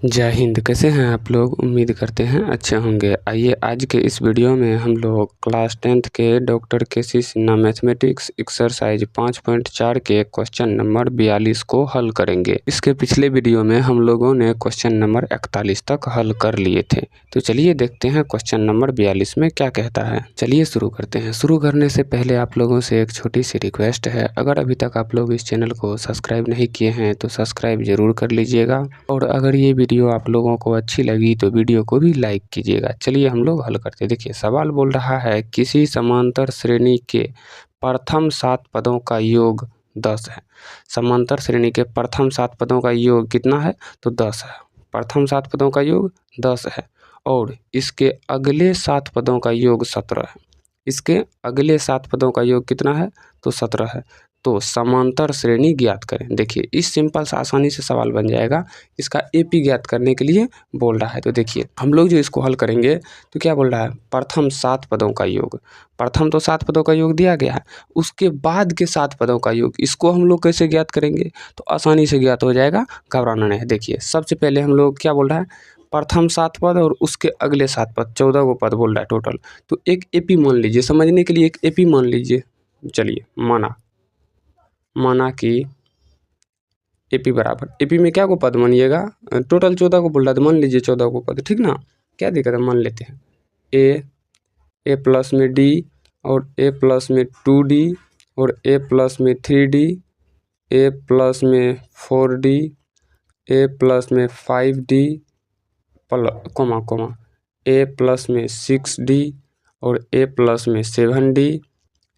जय हिंद। कैसे हैं आप लोग? उम्मीद करते हैं अच्छे होंगे। आइए आज के इस वीडियो में हम लोग क्लास 10th के डॉक्टर केसी सिन्हा मैथमेटिक्स एक्सरसाइज 5.4 के क्वेश्चन नंबर 42 को हल करेंगे। इसके पिछले वीडियो में हम लोगों ने क्वेश्चन नंबर 41 तक हल कर लिए थे। तो चलिए देखते हैं क्वेश्चन नंबर 42 में क्या कहता है। चलिए शुरू करते हैं। शुरू करने से पहले आप लोगों से एक छोटी सी रिक्वेस्ट है, अगर अभी तक आप लोग इस चैनल को सब्सक्राइब नहीं किए हैं तो सब्सक्राइब जरूर कर लीजिएगा, और अगर ये वीडियो आप लोगों को अच्छी लगी तो वीडियो को भी लाइक कीजिएगा। चलिए हम लोग हल करते हैं। देखिए सवाल बोल रहा है किसी समांतर श्रेणी के प्रथम 7 पदों का योग 10 है। समांतर श्रेणी के प्रथम 7 पदों का योग कितना है? तो 10 है। प्रथम 7 पदों का योग 10 है और इसके अगले 7 पदों का योग 17 है। इसके अगले 7 पदों का योग कितना है? तो 17 है। तो समांतर श्रेणी ज्ञात करें। देखिए इस सिंपल सा आसानी से सवाल बन जाएगा। इसका एपी ज्ञात करने के लिए बोल रहा है। तो देखिए हम लोग जो इसको हल करेंगे तो क्या बोल रहा है? प्रथम 7 पदों का योग। प्रथम तो 7 पदों का योग दिया गया है, उसके बाद के 7 पदों का योग, इसको हम लोग कैसे ज्ञात करेंगे? तो आसानी से ज्ञात हो जाएगा, घबराना नहीं है। देखिए सबसे पहले हम लोग क्या बोल रहा है? प्रथम 7 पद और उसके अगले 7 पद, 14 को पद बोल रहा है टोटल। तो एक एपी मान लीजिए, समझने के लिए एक एपी मान लीजिए। चलिए माना कि एपी बराबर, एपी में क्या को पद मानिएगा? टोटल 14 को बोल रहा है तो मान लीजिए 14 को पद, ठीक ना? क्या दिक्कत है, मान लेते हैं। ए प्लस में डी और ए प्लस में 2d और ए प्लस में 3d, ए प्लस में 4d, ए प्लस में 5d कोमा ए प्लस में 6d और ए प्लस में 7d,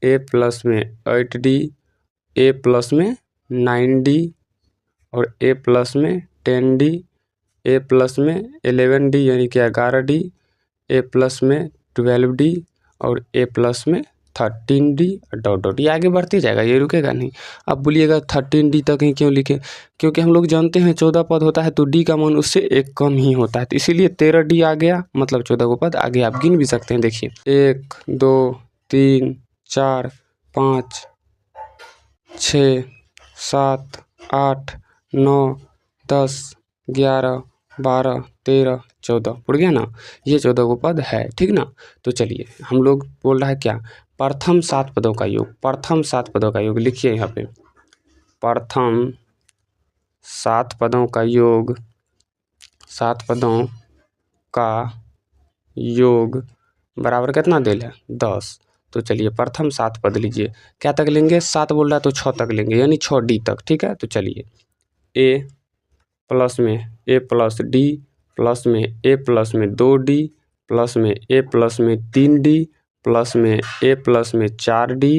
ए प्लस में 8d, ए प्लस में 9d और ए प्लस में 10d, ए प्लस में 11d यानी कि 11d, ए प्लस में 12d और ए प्लस में 13d डॉट। ये आगे बढ़ते जाएगा, ये रुकेगा नहीं। अब बोलिएगा 13d तक ही क्यों लिखे? क्योंकि हम लोग जानते हैं 14 पद होता है तो d का मान उससे एक कम ही होता है, तो इसीलिए 13d आ गया, मतलब 14 को पद आगे आप गिन भी सकते हैं। देखिए 1 2 3 4 5 6 7 8 9 10 11 12 13 14 उड़ गया ना? ये 14 को पद है, ठीक ना? तो चलिए हम लोग बोल रहा है क्या? प्रथम 7 पदों का योग। प्रथम 7 पदों का योग लिखिए यहाँ पे। प्रथम 7 पदों का योग, 7 पदों का योग बराबर कितना देल है? 10। तो चलिए प्रथम 7 पद लीजिए। क्या तक लेंगे? 7 बोल रहा है तो 6 तक लेंगे, यानी 6d तक, ठीक है? तो चलिए ए प्लस में ए प्लस डी प्लस में ए प्लस में 2d प्लस में ए प्लस में 3d प्लस में ए प्लस में 4d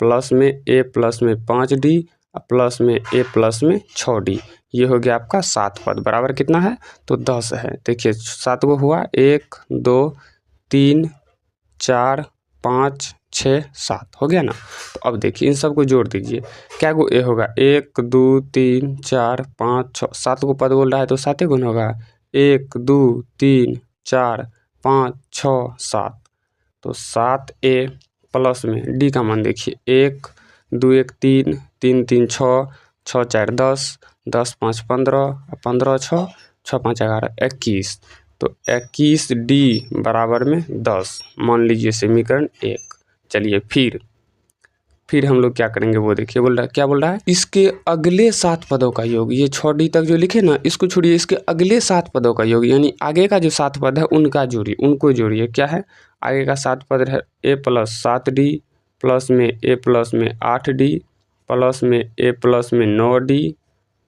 प्लस में ए प्लस में 5d प्लस में ए प्लस में 6d। ये हो गया आपका 7 पद, बराबर कितना है? तो 10 है। देखिए 7 को हुआ 1 2 3 4 5 6 7 हो गया ना? तो अब देखिए इन सबको जोड़ दीजिए। क्या को ए होगा? 1 2 3 4 5 6 7 को पद बोल रहा है तो 7 गुण होगा। 1 2 3 4 5 6 7। तो 7a प्लस में डी का मान देखिए 1 2 1 3 3 3 6 6 4 10 10 5 15 15 6 6 5 11 21। तो 21d बराबर में 10 मान लीजिए, समीकरण 1। चलिए फिर हम लोग क्या करेंगे वो देखिए। बोल रहा है, क्या बोल रहा है? इसके अगले 7 पदों का योग। ये 6d तक जो लिखे ना, इसको छोड़िए, इसके अगले 7 पदों का योग, यानी आगे का जो 7 पद है उनका जोड़िए, उनको जोड़िए। क्या है आगे का 7 पद है? ए प्लस 7d प्लस में ए प्लस में 8d प्लस में ए प्लस में 9d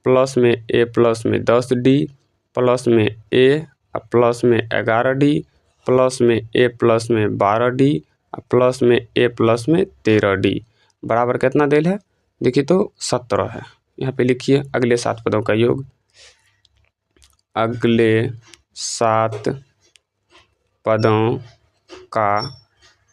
प्लस में ए प्लस में 10d प्लस में ए प्लस में 11d प्लस में ए प्लस में 12d प्लस में ए प्लस में 13d बराबर कितना देल है? देखिए तो 17 है। यहाँ पे लिखिए अगले 7 पदों का योग। अगले 7 पदों का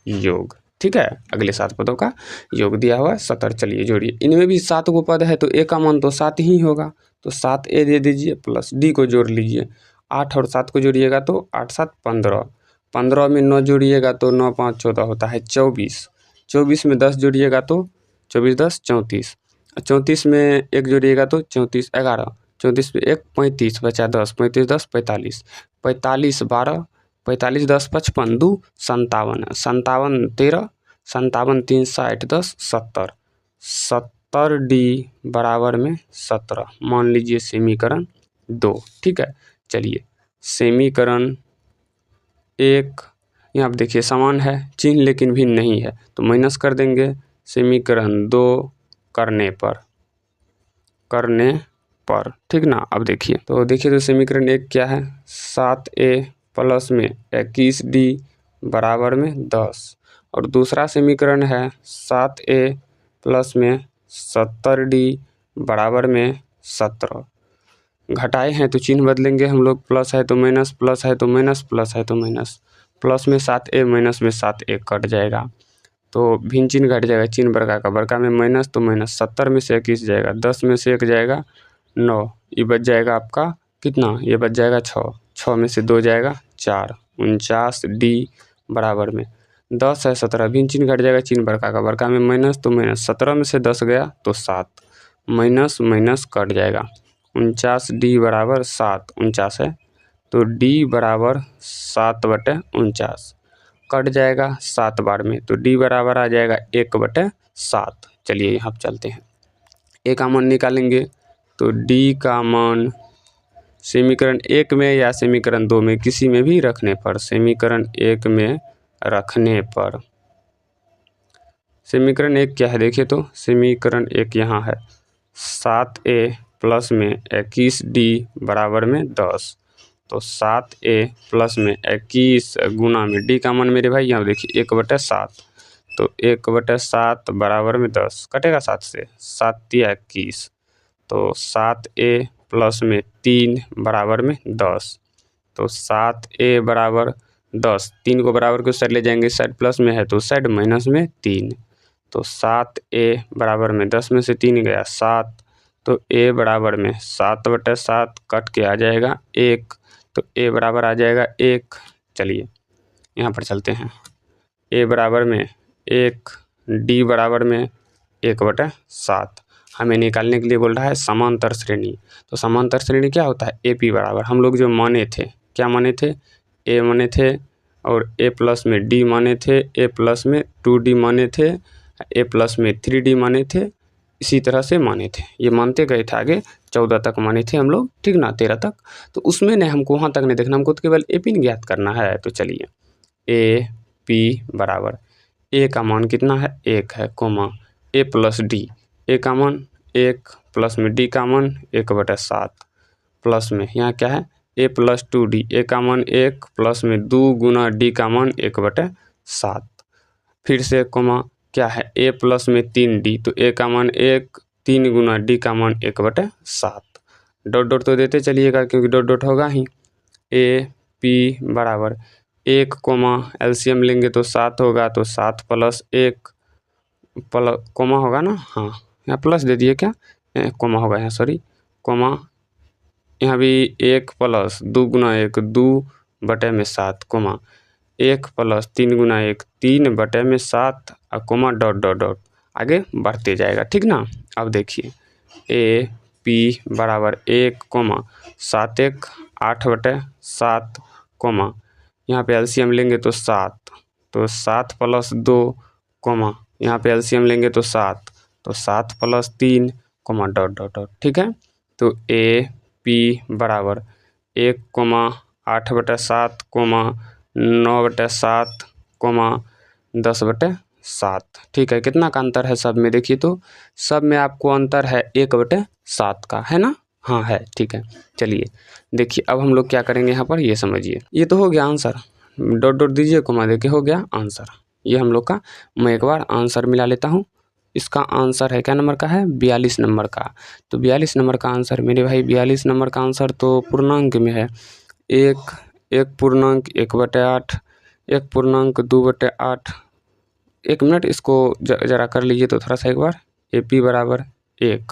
योग, ठीक है? अगले 7 पदों का योग दिया हुआ है 17। चलिए जोड़िए। इनमें भी 7 को पद है तो ए का मान तो 7 ही होगा, तो 7a दे दीजिए प्लस डी को जोड़ लीजिए। 8 और 7 को जोड़िएगा तो 8 7 15, 15 में 9 जोड़िएगा तो 9 5 14 होता है 24, 24 में 10 जोड़िएगा तो 24 10 34, 34 में 1 जोड़िएगा तो 34 11, 34 पे 1 35 बचा 10, 35 10 45, 45 12, 45 10 55, 2 57, 57 13, 57 3 60 10 70, 70 डी बराबर में 17 मान लीजिए समीकरण 2। ठीक है, चलिए समीकरण 1 यहाँ पर देखिए समान है चिन्ह लेकिन भिन्न नहीं है तो माइनस कर देंगे। समीकरण 2 करने पर ठीक ना। अब देखिए तो समीकरण 1 क्या है, 7a प्लस में 21d बराबर में 10 और दूसरा समीकरण है 7a प्लस में 70d बराबर में 17। घटाए हैं तो चिन्ह बदलेंगे हम लोग, प्लस है तो माइनस, प्लस है तो माइनस, प्लस है तो माइनस, प्लस में 7a माइनस में 7a कट जाएगा तो भिन्न चिन्ह घट जाएगा, चिन्ह बड़का का बड़का में माइनस तो माइनस, 70 में से 21 जाएगा, 10 में से 1 जाएगा 9, ये बच जाएगा आपका कितना, ये बच जाएगा 6, 6 में से 2 जाएगा 4, 49d बराबर में 10 है 17, भिन्न चिन्ह घट जाएगा, चिन्ह बड़का का बड़का में माइनस तो माइनस, 17 में से 10 गया तो 7, माइनस माइनस कट जाएगा, 49d बराबर 7, 49 है तो d बराबर 7/49 कट जाएगा 7 बार में तो d बराबर आ जाएगा 1/7। चलिए यहाँ चलते हैं, a का मान निकालेंगे तो d का मान समीकरण 1 में या समीकरण 2 में किसी में भी रखने पर, समीकरण 1 में रखने पर, समीकरण 1 क्या है देखिए तो समीकरण 1 यहाँ है 7a प्लस में 21d बराबर में 10 तो 7a प्लस में 21 गुना में d का मान मेरे भाई यहाँ देखिए 1/7 तो 1/7 बराबर में 10 कटेगा 7 से, 7 या 21 तो 7a प्लस में 3 बराबर में 10 तो 7a बराबर 10, 3 को बराबर के साइड ले जाएंगे, साइड प्लस में है तो साइड माइनस में 3 तो 7a बराबर में 10 में से 3 गया 7 तो a बराबर में 7/7 कट के आ जाएगा 1 तो a बराबर आ जाएगा 1। चलिए यहाँ पर चलते हैं, a बराबर में 1, d बराबर में 1/7 हमें निकालने के लिए बोल रहा है समांतर श्रेणी। तो समांतर श्रेणी क्या होता है, AP बराबर हम लोग जो माने थे, क्या माने थे, a माने थे और a प्लस में d माने थे, a प्लस में 2d माने थे, a प्लस में 3d माने थे, इसी तरह से माने थे, ये मानते गए थे आगे 14 तक माने थे हम लोग, ठीक ना, 13 तक। तो उसमें नहीं हमको वहाँ तक नहीं देखना, हमको तो केवल AP ज्ञात करना है। तो चलिए AP बराबर a का मान कितना है 1 है, comma a plus d, a का मान 1 प्लस में d का मान 1/7 प्लस में यहाँ क्या है a प्लस 2d, a का मान 1 प्लस में 2 गुना d का मान 1/7 फिर से कोमा क्या है a प्लस में 3d तो a का मान 1 3 गुना d का मान 1/7 डॉट डॉट तो देते चलिएगा क्योंकि डॉट डॉट होगा ही। AP बराबर 1 कोमा एलसीएम लेंगे तो 7 होगा तो 7 प्लस 1 प्लस कोमा होगा ना, हाँ यहाँ प्लस दे दिए क्या, कोमा होगा यहाँ, सॉरी कोमा, यहाँ भी 1 प्लस 2 गुना 1 2/7 कोमा 1 प्लस 3 गुना 1 3/7 और कोमा डॉट डॉट डॉट आगे बढ़ते जाएगा, ठीक ना। अब देखिए AP बराबर 1 कोमा 7 1 8/7 कोमा यहाँ पे एलसीएम लेंगे तो 7 तो 7 प्लस 2 कोमा यहाँ पे एलसीएम लेंगे तो 7 तो 7 plus 3 comma dot dot dot, ठीक है। तो AP बराबर 1 कोमा 8/7 कोमा 9/7 कोमा 10/7, ठीक है। कितना का अंतर है सब में देखिए तो सब में आपको अंतर है 1/7 का, है ना, हाँ है, ठीक है। चलिए देखिए अब हम लोग क्या करेंगे यहाँ पर, ये समझिए, ये तो हो गया आंसर, डॉट डॉट दीजिए कोमा देखिए हो गया आंसर, ये हम लोग का, मैं एक बार आंसर मिला लेता हूँ। इसका आंसर है क्या नंबर का है, 42 नंबर का। तो 42 नंबर का आंसर मेरे भाई, 42 नंबर का आंसर तो पूर्णांक में है, 1 पूर्णांक 1/8, 1 पूर्णांक 2/8, 1 मिनट इसको जरा कर लीजिए तो थोड़ा सा एक बार। AP बराबर 1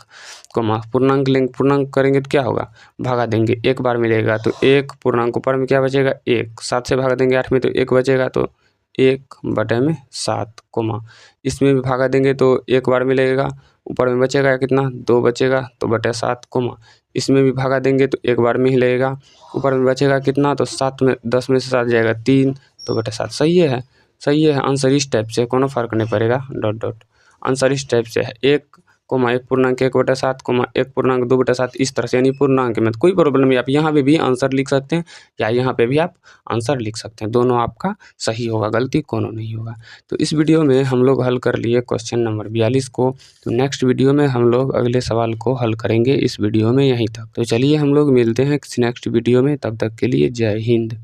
कोमा पूर्णांक लेंगे, पूर्णांक करेंगे तो क्या होगा, भागा देंगे, 1 बार मिलेगा तो 1 पूर्णांक ऊपर में क्या बचेगा 1, 7 से भागा देंगे 8 में तो 1 बचेगा तो 1/7 कोमा इसमें भी भागा देंगे तो 1 बार मिलेगा, ऊपर में बचेगा कितना 2 बचेगा तो बटे 7 कोमा इसमें भी भागा देंगे तो एक बार में ही लगेगा। ऊपर में बचेगा कितना तो 7 में 10 में से 7 जाएगा 3 तो बटे 7 सही है। सही है आंसर इस टाइप से कोनो फर्क नहीं पड़ेगा डॉट डॉट आंसर इस टाइप से है 1 कोमा 1 पूर्णांक 1 बटा 7 कोमा 1 पूर्णांक 2 बटा 7 इस तरह से यानी पूर्णांक में कोई प्रॉब्लम नहीं। आप यहाँ पे भी आंसर लिख सकते हैं या यहाँ पे भी आप आंसर लिख सकते हैं, दोनों आपका सही होगा, गलती कोनो नहीं होगा। तो इस वीडियो में हम लोग हल कर लिए क्वेश्चन नंबर 42 को। तो नेक्स्ट वीडियो में हम लोग अगले सवाल को हल करेंगे इस वीडियो में यहीं तक। तो चलिए हम लोग मिलते हैं किसी नेक्स्ट वीडियो में, तब तक के लिए जय हिंद।